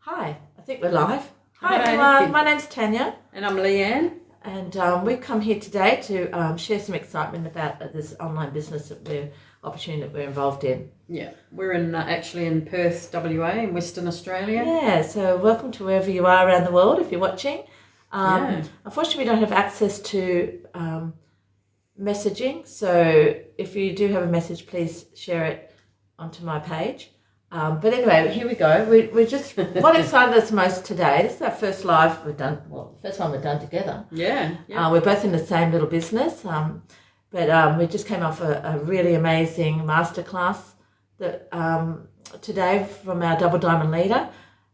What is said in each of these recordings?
Hi, I think we're live. Hi Hi. everyone, my name's Tanya, And I'm Leanne. and we've come here today to share some excitement about this online business opportunity that we're involved in. Yeah, we're actually in Perth, WA, in Western Australia. Yeah, so welcome to wherever you are around the world if you're watching. Unfortunately, we don't have access to messaging, so if you do have a message, please share it onto my page. But anyway, here we go. We're just, what excited us most today, this is our first live we've done, well, first one we've done together. Yeah. We're both in the same little business, but we just came off a really amazing masterclass that today from our Double Diamond leader,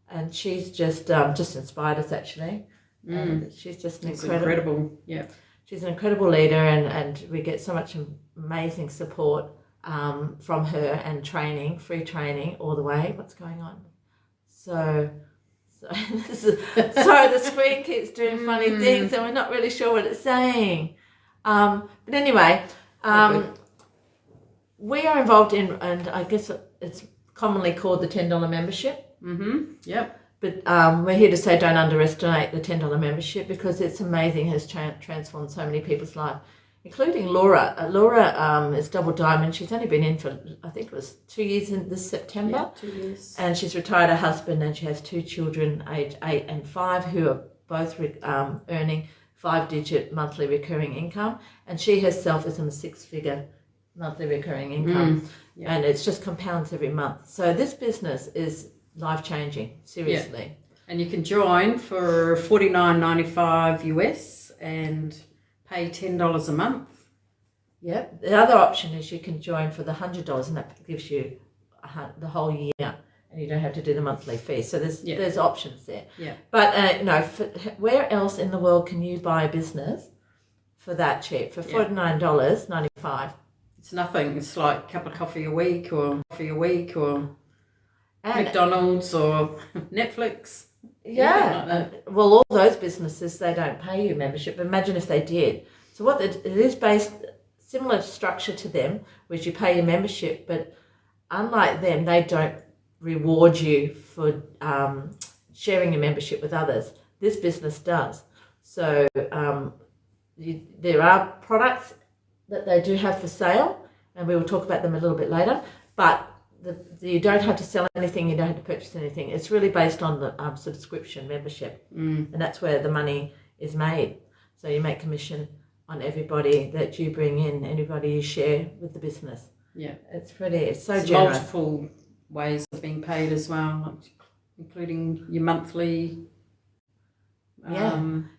and she's just inspired us actually. And she's just incredible. Yeah. She's an incredible leader, and we get so much amazing support from her and training, free training all the way. What's going on? So sorry, the screen keeps doing funny things, and we're not really sure what it's saying. But anyway, we are involved in, and I guess it's commonly called the $10 membership. Yep. But we're here to say don't underestimate the $10 membership, because it's amazing, has transformed so many people's life, including Laura. Laura is Double Diamond. She's only been in for, I think it was 2 years in this September. Yeah, 2 years. And she's retired her husband, and she has 2 children, aged 8 and 5, who are both earning 5-digit monthly recurring income. And she herself is on a 6-figure monthly recurring income. And it's just compounds every month. So this business is life-changing, seriously. Yeah. And you can join for $49.95 US and pay $10 a month. Yep. The other option is you can join for the $100, and that gives you the whole year, and you don't have to do the monthly fee. So there's options there. Yeah. But where else in the world can you buy a business for that cheap, for $49.95? It's nothing. It's like a cup of coffee a week or And McDonald's or Netflix. yeah, Like that. well, all those businesses, they don't pay you membership. Imagine if they did. So it is based similar structure to them, which you pay your membership, but unlike them, they don't reward you for sharing your membership with others. This business does. So there are products that they do have for sale, and we will talk about them a little bit later, but you don't have to sell anything, you don't have to purchase anything. It's really based on the subscription membership, and that's where the money is made. So you make commission on everybody that you bring in, anybody you share with the business. Yeah. It's so There's generous. multiple ways of being paid as well, including your monthly.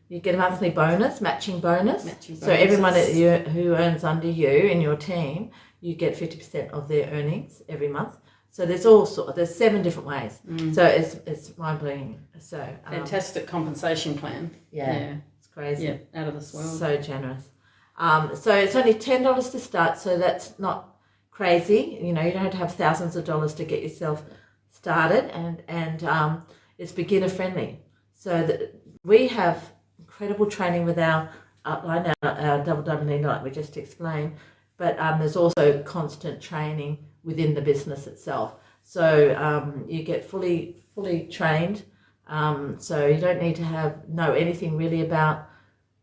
You get a monthly bonus, matching bonus. So everyone who earns under you in your team, you get 50% of their earnings every month. So there's 7 different ways. So it's mind blowing. So Fantastic compensation plan. Yeah, it's crazy. Yeah, out of this world. So generous. So it's only $10 to start. So that's not crazy. You don't have to have thousands of dollars to get yourself started, and it's beginner friendly. So we have incredible training with our upline, our Double Diamond leader, like we just explained. But there's also constant training within the business itself. So you get fully trained. So you don't need to know anything really about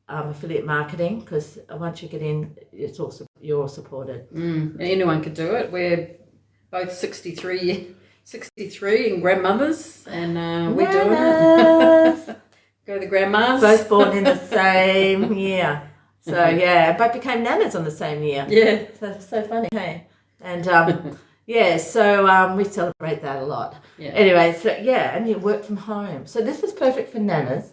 affiliate marketing, because once you get in, you're all supported. Anyone could do it. We're both 63 and grandmothers, and we're doing it. Go to the grandmas. Both born in the same year. So yeah, both became nanas on the same year. Yeah. So funny, hey? And so we celebrate that a lot. Yeah. Anyway, so yeah, and you work from home. So this is perfect for nanas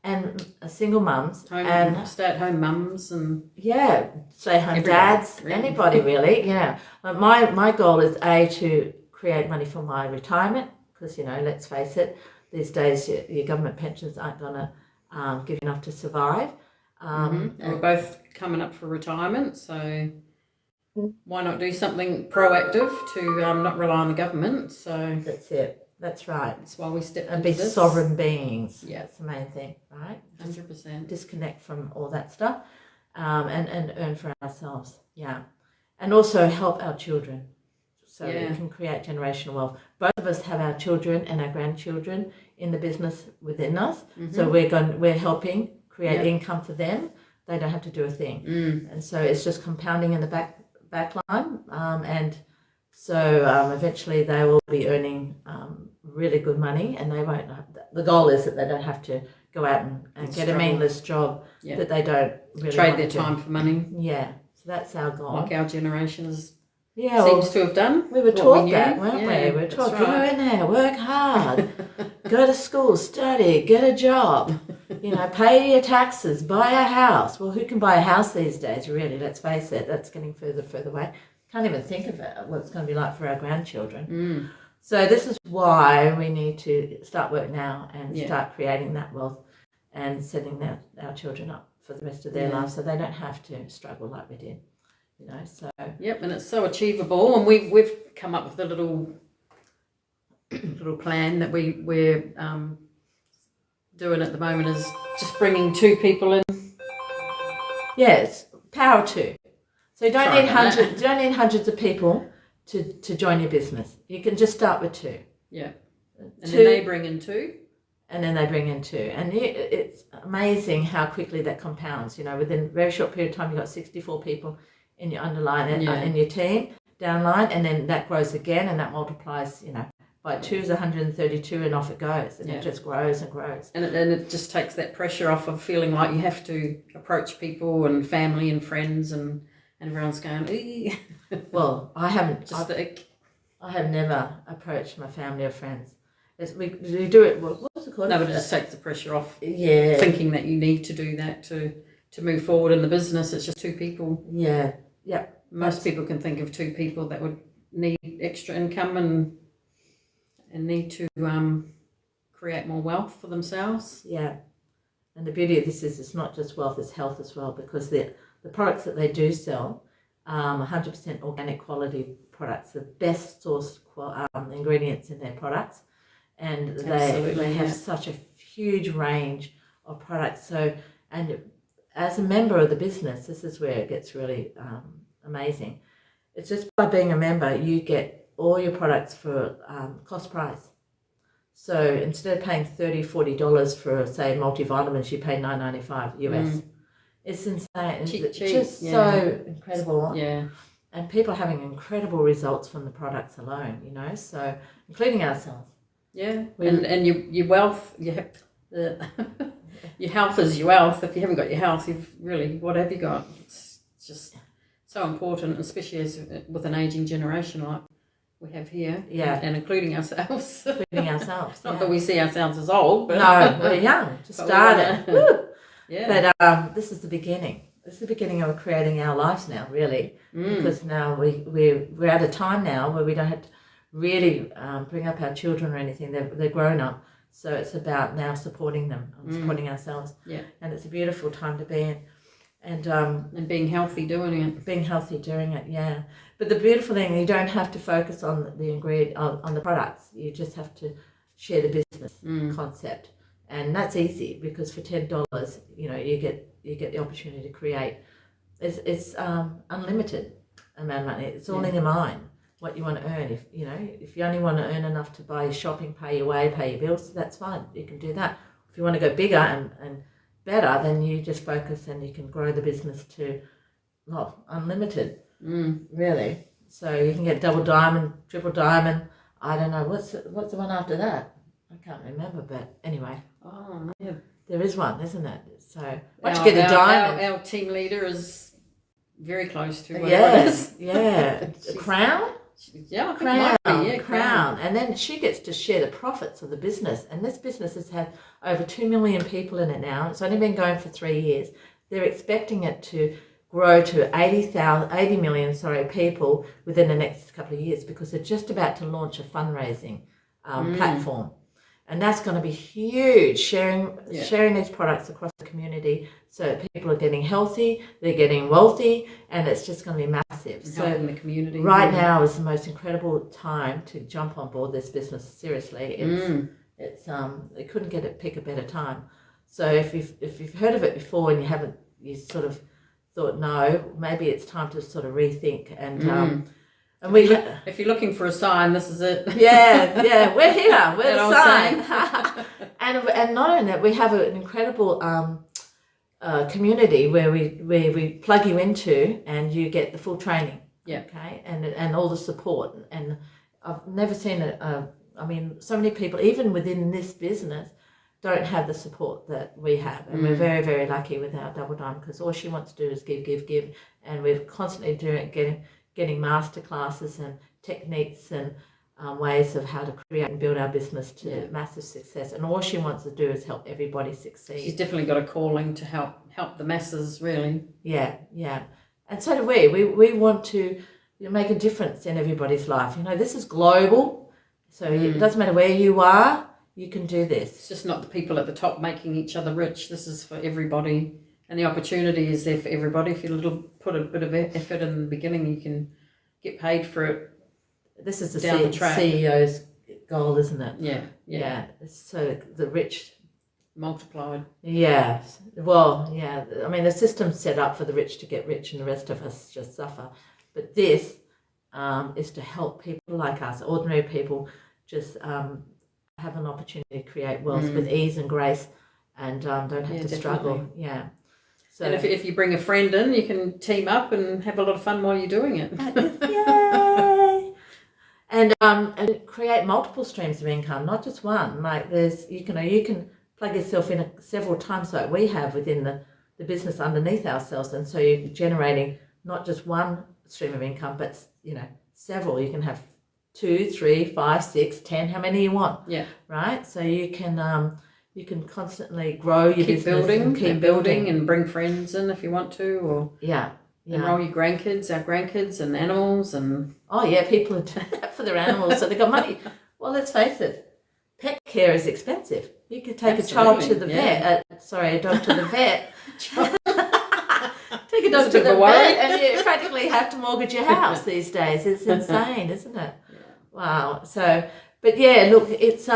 and single mums and stay-at-home mums and stay-at-home dads, really. Anybody really. Yeah. My goal is to create money for my retirement, because let's face it, these days your government pensions aren't going to give you enough to survive. And we're both coming up for retirement, so why not do something proactive to not rely on the government? So that's it. That's right. That's why we stepped and into be this. Sovereign beings. Yeah, that's the main thing, right? 100%. Disconnect from all that stuff, and earn for ourselves. Yeah, and also help our children. so it can create generational wealth. Both of us have our children and our grandchildren in the business within us, so we're helping create income for them. They don't have to do a thing, and so it's just compounding in the back line, and so eventually they will be earning really good money, and they won't. The goal is that they don't have to go out and get a meaningless job that they don't really trade their time for money. Yeah, so that's our goal. Like our generation Yeah, seems to have done. We were taught that, weren't we? We were taught, right. go in there, work hard, go to school, study, get a job, pay your taxes, buy a house. Well, who can buy a house these days, really? Let's face it, that's getting further away. Can't even think of it, what it's going to be like for our grandchildren. So this is why we need to start work now and start creating that wealth and setting our children up for the rest of their lives so they don't have to struggle like we did. So yep, and it's so achievable, and we've come up with a little plan that we're doing at the moment is just bringing 2 people in. Yes, power 2. So you don't need hundreds of people to join your business. You can just start with 2. Yeah, and then they bring in 2. And then they bring in 2. And it's amazing how quickly that compounds. Within a very short period of time, you've got 64 people in your underline in your team, downline, and then that grows again, and that multiplies, by 2 is 132, and off it goes, and it just grows and grows. And it just takes that pressure off of feeling like you have to approach people and family and friends, and everyone's going, eee. Well, I haven't. I have never approached my family or friends. We do it. What's it called? No, but it just takes the pressure off. Yeah. Thinking that you need to do that to move forward in the business. It's just 2 people. Yeah. Yeah. Most people can think of 2 people that would need extra income and need to create more wealth for themselves. Yeah. And the beauty of this is it's not just wealth, it's health as well, because the products that they do sell, 100% organic quality products, the best sourced ingredients in their products, and they have such a huge range of products. So, and as a member of the business, this is where it gets really amazing. It's just by being a member, you get all your products for cost price. So instead of paying $30, $40 for, say, multivitamins, you pay $9.95 US. It's insane. It's just so incredible. Yeah. And people are having incredible results from the products alone, so including ourselves. Yeah. And your wealth, your health is your wealth. If you haven't got your health, what have you got? It's just so important, especially with an aging generation like we have here. Yeah. And including ourselves. Not that we see ourselves as old, but no, we're young. Just started. Yeah. But this is the beginning. This is the beginning of creating our lives now, really, because now we're at a time now where we don't have to really bring up our children or anything. They're grown up, so it's about now supporting them and supporting ourselves. Yeah, and it's a beautiful time to be in, and being healthy doing it. Being healthy doing it, yeah. But the beautiful thing, you don't have to focus on the ingredient on the products. You just have to share the business concept. And that's easy because for $10, you get the opportunity to create. It's unlimited amount of money. It's all in your mind what you want to earn. If you only want to earn enough to buy your shopping, pay your way, pay your bills, that's fine. You can do that. If you want to go bigger and better, then you just focus and you can grow the business to unlimited. Really. So you can get double diamond, triple diamond. I don't know what's the one after that. I can't remember, but anyway. Oh, yeah. There is one, isn't it? So once you get the diamond, our team leader is very close to what it is. Yeah, Crown. Yeah, Crown, and then she gets to share the profits of the business. And this business has had over 2 million people in it now. It's only been going for 3 years. They're expecting it to grow to 80 million people within the next couple of years because they're just about to launch a fundraising platform. And that's going to be huge, sharing these products across the community so people are getting healthy, they're getting wealthy, and it's just going to be massive. So in the community. Right now is the most incredible time to jump on board this business seriously. It's they couldn't pick a better time. So if you've heard of it before and you sort of thought, no, maybe it's time to sort of rethink and And we, If you're looking for a sign, this is it. yeah, we're here. We're That the old sign. and not only that, we have an incredible community where we plug you into, and you get the full training. Yeah. Okay, and all the support. And I've never seen I mean, so many people, even within this business, don't have the support that we have, and we're very, very lucky with our Double Dime, because all she wants to do is give, and we're constantly getting master classes and techniques and ways of how to create and build our business to massive success, and all she wants to do is help everybody succeed. She's definitely got a calling to help the masses, really. Yeah, and so do we. We want to make a difference in everybody's life. This is global, so it doesn't matter where you are. You can do this. It's just not the people at the top making each other rich. This is for everybody, and the opportunity is there for everybody. If you put a bit of effort in the beginning, you can get paid for it. This is the down the track. CEO's goal, isn't it? Yeah. So the rich Multiplied. Yeah. Well, yeah. I mean, the system's set up for the rich to get rich, and the rest of us just suffer. But this is to help people like us, ordinary people, just have an opportunity to create wealth with ease and grace, and don't have to struggle. Yeah. So, and if you bring a friend in, you can team up and have a lot of fun while you're doing it. Yay! And create multiple streams of income, not just one. Like you can plug yourself in several times, like we have within the business underneath ourselves, and so you're generating not just one stream of income, but several. You can have 2, 3, 5, 6, 10, how many you want. Yeah. Right? So you can constantly grow your business and keep building and bring friends in if you want to, or enroll your grandkids, our grandkids, and animals, and people are doing that for their animals, so they've got money. Well, let's face it, pet care is expensive. You could take a child to the vet. A dog to the vet. Take a dog to the vet, and you practically have to mortgage your house these days. It's insane, isn't it? Yeah. Wow. So, but yeah, look, it's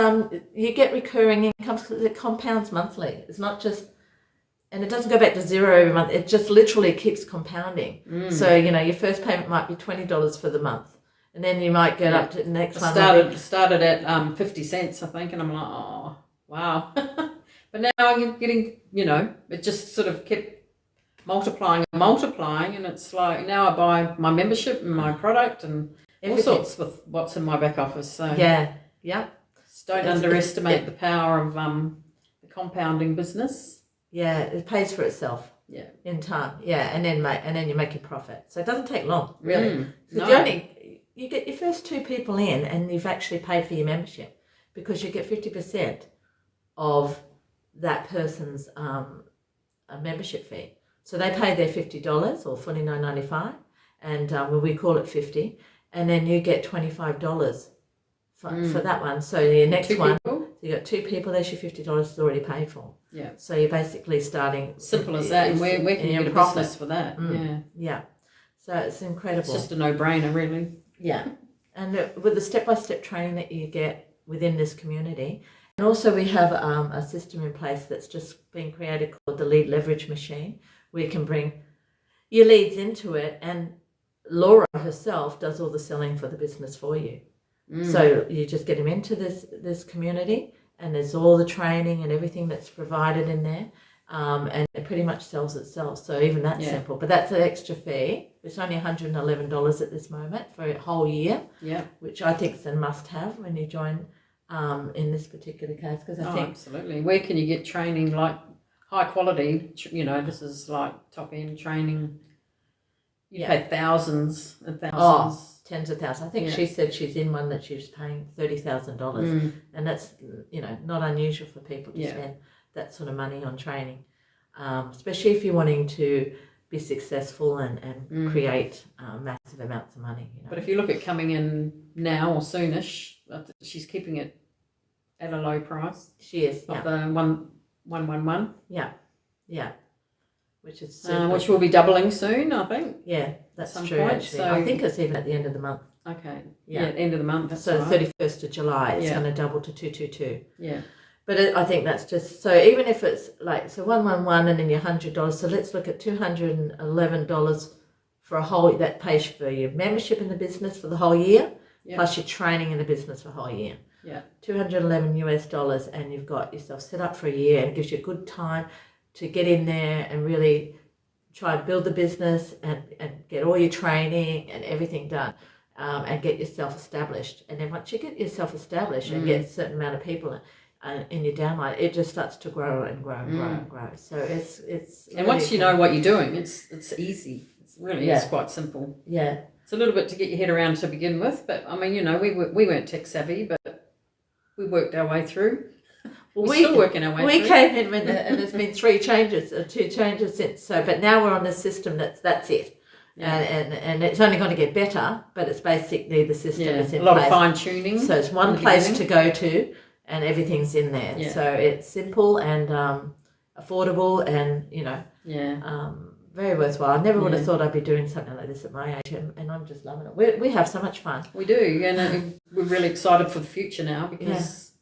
you get recurring income because it compounds monthly. It's not just, and it doesn't go back to zero every month. It just literally keeps compounding. So your first payment might be $20 for the month, and then you might get up to the next one. Started at 50 cents, I think, and I'm like, oh wow. But now I'm getting, it just sort of kept multiplying, and it's like now I buy my membership and my product and everything. All sorts with what's in my back office. So don't underestimate the power of the compounding business. Yeah, it pays for itself. Yeah, in time. Yeah, and then you make your profit. So it doesn't take long, really. You get your first 2 people in, and you've actually paid for your membership, because you get 50% of that person's a membership fee. So they pay their $50 or $49.95, and we call it 50, and then you get $25 for that one. So your next one, so you got 2 people. There's your $50 is already paid for. Yeah. So you're basically starting simple as that, and where can you get a business for that? Yeah. So it's incredible. It's just a no-brainer, really. Yeah, and with the step-by-step training that you get within this community. And also we have a system in place that's just been created called the Lead Leverage Machine, where you can bring your leads into it, and Laura herself does all the selling for the business for you. So you just get them into this community, and there's all the training and everything that's provided in there, and it pretty much sells itself. So even that's simple, but that's an extra fee. It's only $111 at this moment for a whole year, which I think is a must-have when you join in this particular case, because I think absolutely. Where can you get training like high quality? This is like top end training. You pay thousands and thousands, tens of thousands. I think she said she's in one that she's paying $30,000, and that's not unusual for people to spend that sort of money on training, especially if you're wanting to be successful and create massive amounts of money. But if you look at coming in now or soonish, she's keeping it at a low price. She is. Of the 111. Yeah. Which is which will be doubling soon, I think. Yeah, that's true. Point. Actually, so, I think it's even at the end of the month. Okay. Yeah, end of the month. That's so right. 31st of July, it's going to double to 222. Yeah. But I think that's just, so even if it's like, so 111 and then your $100, so let's look at $211 for a whole, that pays for your membership in the business for the whole year, Yeah. plus your training in the business for a whole year. Yeah. $211 and you've got yourself set up for a year, and gives you a good time to get in there and really try and build the business and get all your training and everything done, and get yourself established. And then once you get yourself established and get a certain amount of people in your downline, it just starts to grow and grow and grow and grow. So it's And really once you know what you're doing, it's easy. It's really Yeah. is quite simple. Yeah. It's a little bit to get your head around to begin with, but I mean, we weren't tech savvy, but we worked our way through. Well, We're still working our way we through. came in and there's been 2 changes since. So, but now we're on the system that's it. Yeah. And it's only going to get better, but it's basically the system is in a lot place. of fine tuning. So it's one place to go to, and everything's in there. Yeah. So it's simple and affordable, and Yeah. very worthwhile. I never would have Yeah. thought I'd be doing something like this at my age, and I'm just loving it. We have so much fun. We do, and we're really excited for the future now because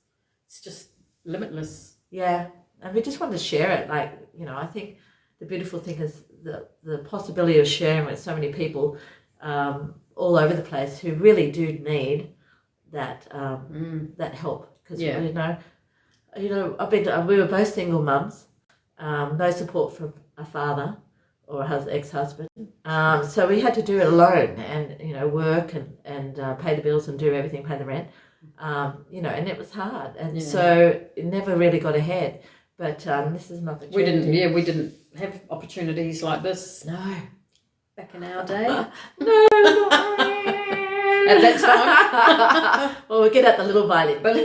it's just limitless. Yeah, and we just want to share it. Like, I think the beautiful thing is the possibility of sharing with so many people all over the place who really do need that that help. Because Yeah. we were both single mums, no support from a father or a ex-husband, so we had to do it alone, and work and pay the bills and do everything, pay the rent, and it was hard, and so it never really got ahead. But this is not the We didn't have opportunities like this No. back in our day. No. At that time. Well, we'll get out the little violin. But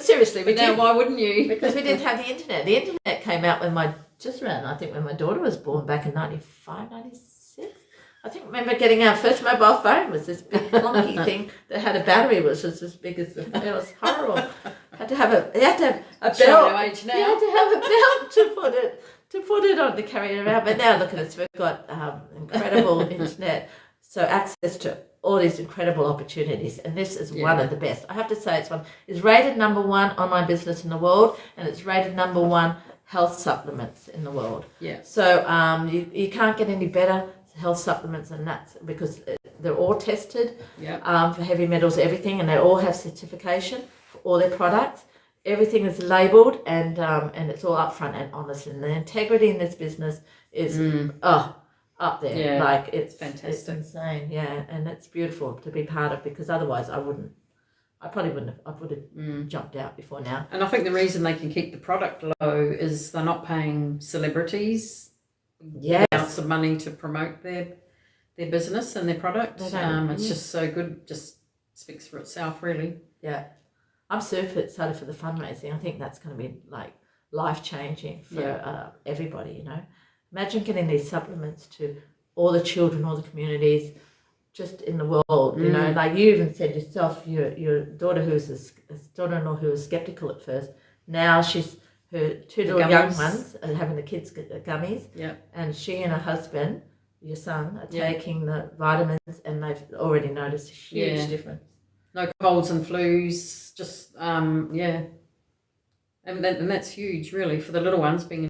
seriously, we But now, did, why wouldn't you? because we didn't have the internet. The internet came out when I think when my daughter was born back in 95, 96. I think remember getting our first mobile phone was this big clunky thing that had a battery which was as big as it was horrible. You had to have a Showing belt. our age now. You had to have a belt to put it on to carry it around. But now look at us, we've got incredible internet, so access to all these incredible opportunities, and this is one of the best. I have to say, it's rated number 1 online business in the world, and it's rated number 1 health supplements in the world. Yeah. So you can't get any better health supplements than that, because they're all tested for heavy metals, everything, and they all have certification for all their products. Everything is labelled, and it's all upfront and honest, and the integrity in this business is up there. Yeah, like it's fantastic. It's insane, and it's beautiful to be part of, because otherwise I would have jumped out before now. And I think the reason they can keep the product low is they're not paying celebrities amounts of money to promote their business and their product. It's just so good, just speaks for itself, really. Yeah. I'm super excited for the fundraising. I think that's going to be like life-changing for everybody, Imagine getting these supplements to all the children, all the communities, just in the world, like you even said yourself, your daughter daughter-in-law who was skeptical at first, now her 2 little young ones are having the kids gummies, and she and her husband, your son, are taking the vitamins, and they've already noticed a huge difference. No colds and flus, just and that's huge, really, for the little ones, being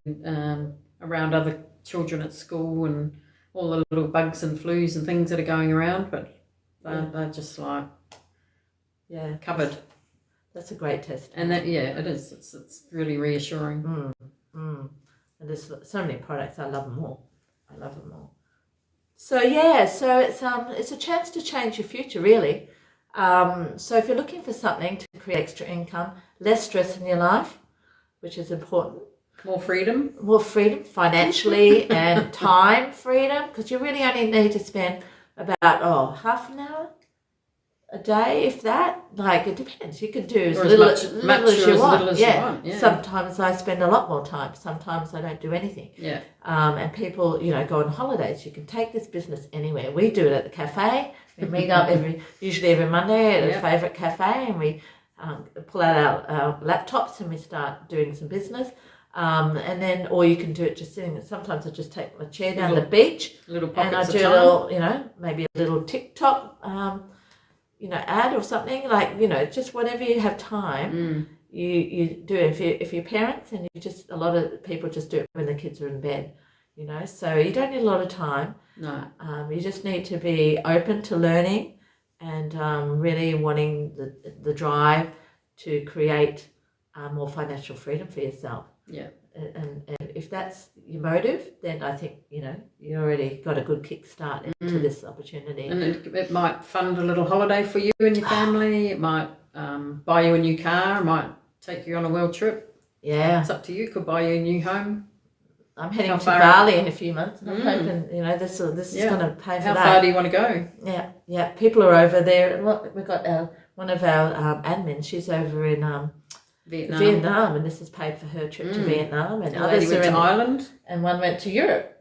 around other children at school and all the little bugs and flus and things that are going around, but they're just like covered. That's a great test. And that it is. It's really reassuring. And there's so many products. I love them all. So it's a chance to change your future, really. So if you're looking for something to create extra income, less stress in your life, which is important. More freedom financially, and time freedom, because you really only need to spend about half an hour a day, if that. Like, it depends. You can do as little as you want. Yeah. Sometimes I spend a lot more time. Sometimes I don't do anything. Yeah. And people, go on holidays. You can take this business anywhere. We do it at the cafe. We meet up usually every Monday at a favourite cafe, and we pull out our laptops and we start doing some business. And then, or you can do it just sitting. Sometimes I just take my chair down the beach, and I do a little, maybe a little TikTok, ad or something, like, just whenever you have time, you do it. If you're parents, and a lot of people just do it when the kids are in bed, you know. So you don't need a lot of time. No. You just need to be open to learning and really wanting the drive to create more financial freedom for yourself. Yeah. And if that's your motive, then I think, you know, you already got a good kickstart into this opportunity. And it might fund a little holiday for you and your family. It might buy you a new car. It might take you on a world trip. Yeah. It's up to you. It could buy you a new home. I'm heading to Bali in a few months, and I'm hoping, you know, this is going to pay for How that. far do you want to go? Yeah. People are over there. Look, we've got one of our admins. She's over in Vietnam, and this has paid for her trip to Vietnam. And others went are to Ireland, and one went to Europe.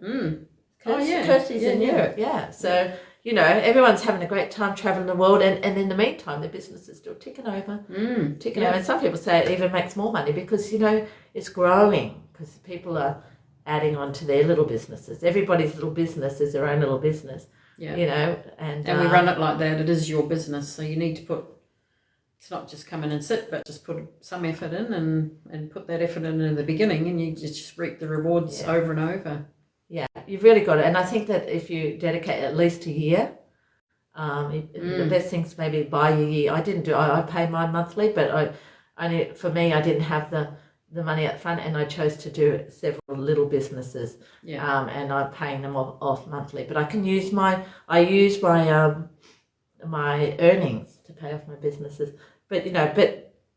Kirsty's in Europe. Yeah. So you know, everyone's having a great time traveling the world, and in the meantime, their business is still ticking over. Over. And some people say it even makes more money because, you know, it's growing because people are adding on to their little businesses. Everybody's little business is their own little business. Yeah. You know, and we run it like that. It is your business, so you need to put. It's not just come in and sit, but just put some effort in and put that effort in the beginning, and you just reap the rewards over and over. Yeah, you've really got it. And I think that if you dedicate at least a year, the best thing's maybe buy a year. I pay mine monthly, but for me, I didn't have the money up front, and I chose to do several little businesses. Yeah. And I'm paying them off monthly. But I can use my earnings to pay off my businesses. But, you know,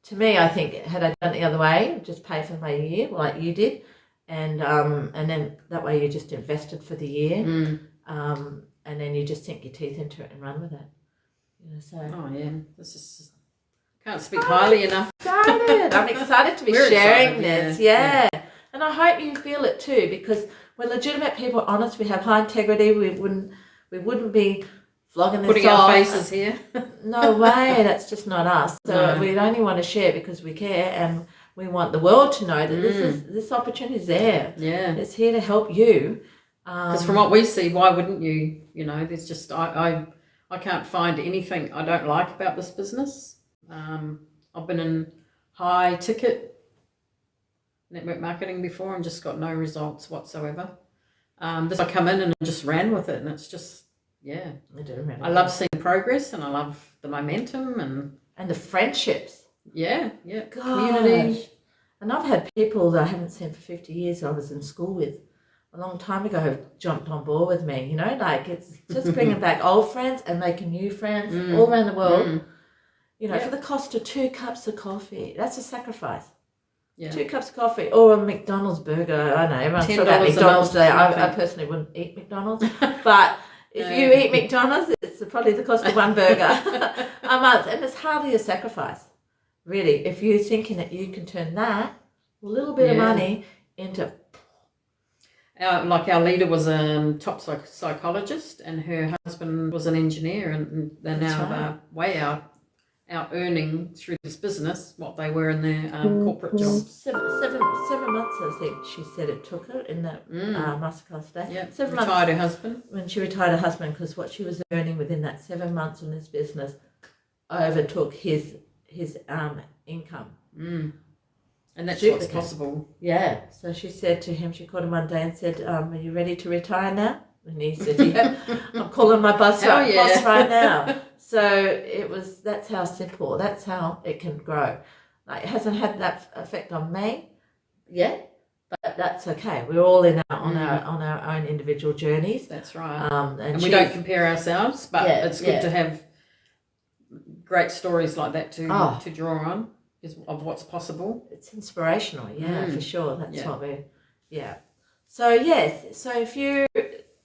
to me, I think had I done it the other way, just pay for my year like you did, and then that way you just invested for the year, and then you just sink your teeth into it and run with it. You know, so. Oh yeah, this is. Can't speak highly enough. I'm excited to be sharing this. Yeah. And I hope you feel it too, because we're legitimate people, honest. We have high integrity. We wouldn't be flogging this putting our faces here. No way. That's just not us. So we only want to share because we care, and we want the world to know that this opportunity is there. Yeah, it's here to help you. Because from what we see, why wouldn't you? You know, there's just I can't find anything I don't like about this business. I've been in high ticket network marketing before and just got no results whatsoever. This I come in and just ran with it, and it's just I love seeing progress, and I love the momentum and the friendships. Yeah, Gosh. Community. And I've had people that I haven't seen for 50 years I was in school with a long time ago have jumped on board with me, you know, like it's just bringing back old friends and making new friends all around the world. You know, for the cost of 2 cups of coffee. That's a sacrifice. Yeah. 2 cups of coffee or a McDonald's burger. I know, everyone's talking about McDonald's today. I personally wouldn't eat McDonald's. But if you eat McDonald's, it's probably the cost of 1 burger a month. And it's hardly a sacrifice, really. If you're thinking that you can turn that little bit of money into... Our leader was a top psychologist, and her husband was an engineer, and they're now way out earning through this business what they were in their corporate jobs. 7 months, I think she said it took her in that masterclass day. Yeah, 7 months. Retired her husband. When she retired her husband, because what she was earning within that 7 months in this business overtook his income. And that's what's possible. Yeah. So she said to him, she called him one day and said, are you ready to retire now? And he said, yeah, I'm calling my boss right now. So that's how simple, that's how it can grow. Like, it hasn't had that effect on me yet, but that's okay. We're all on our own individual journeys. That's right. And we don't compare ourselves, but it's good to have great stories like that to draw on of what's possible. It's inspirational, for sure. That's what So yes, so if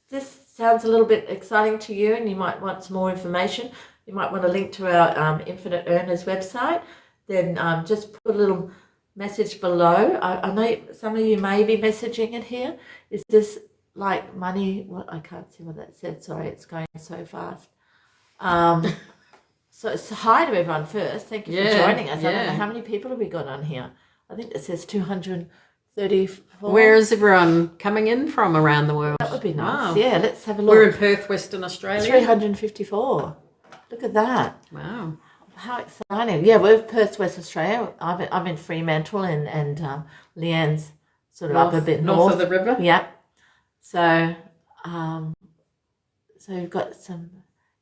this sounds a little bit exciting to you and you might want some more information, you might want to link to our Infinite Earners website, then just put a little message below. I know some of you may be messaging it here. Is this like money? I can't see what that said. Sorry, it's going so fast. So it's hi to everyone first. Thank you for joining us. I don't know how many people have we got on here. I think it says 234. Where is everyone coming in from around the world? That would be nice. Wow. Yeah, let's have a look. We're in Perth, Western Australia. 354. Look at that. Wow. How exciting. Yeah, we're Perth, West Australia. I'm in Fremantle and Leanne's sort of up a bit north. North of the river? Yeah. So, so you've got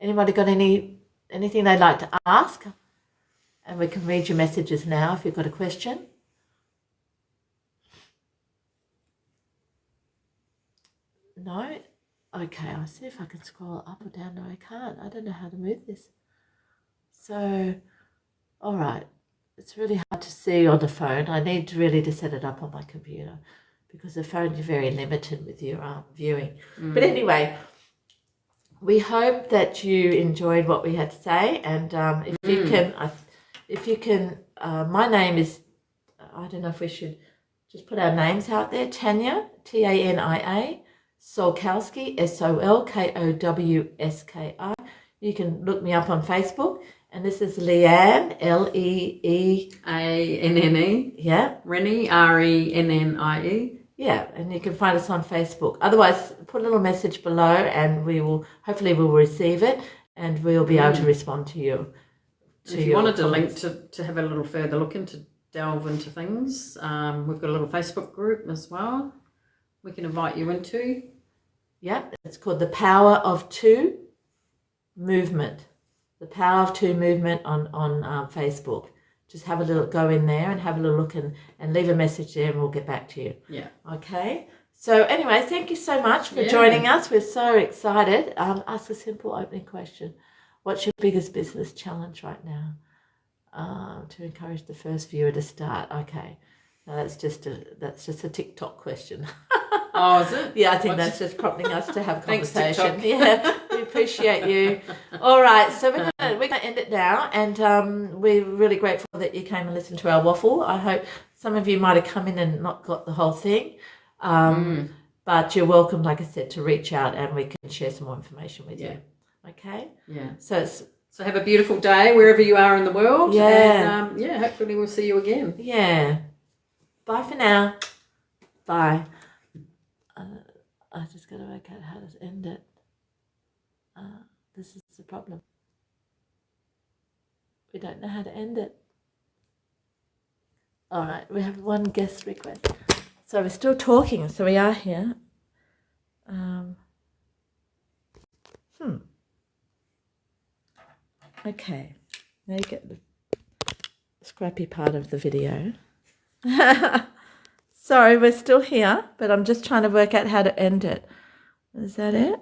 anybody got anything they'd like to ask? And we can read your messages now if you've got a question. No? Okay, I'll see if I can scroll up or down. No, I can't. I don't know how to move this. So, all right. It's really hard to see on the phone. I need really to set it up on my computer because the phone is very limited with your viewing. But anyway, we hope that you enjoyed what we had to say. And if you can, my name is, I don't know if we should just put our names out there. Tania, Tania, Solkowski, Solkowski. You can look me up on Facebook. And this is Leanne, Leeanne. Yeah. Rennie, Rennie. Yeah, and you can find us on Facebook. Otherwise, put a little message below and hopefully we'll receive it and we'll be able to respond to you. If you wanted a link to have a little further look into, delve into things, we've got a little Facebook group as well we can invite you into. Yeah, it's called The Power of Two Movement. The Power of Two Movement on Facebook. Just have a little go in there and have a little look and leave a message there and we'll get back to you. Yeah. Okay. So anyway, thank you so much for joining us. We're so excited. Ask a simple opening question. What's your biggest business challenge right now? To encourage the first viewer to start. Okay. Now that's just a TikTok question. Oh, is it? Yeah, I think that's just prompting us to have conversation. Thanks, TikTok. Yeah, we appreciate you. All right, so we're gonna end it now, and we're really grateful that you came and listened to our waffle. I hope some of you might have come in and not got the whole thing, but you're welcome, like I said, to reach out and we can share some more information with you. Okay? Yeah. So have a beautiful day wherever you are in the world. Yeah. And hopefully we'll see you again. Yeah. Bye for now. Bye. I just got to work out how to end it. This is the problem. We don't know how to end it. All right, we have one guest request. So we're still talking, so we are here. Okay, now you get the scrappy part of the video. Sorry, we're still here, but I'm just trying to work out how to end it. Is that it?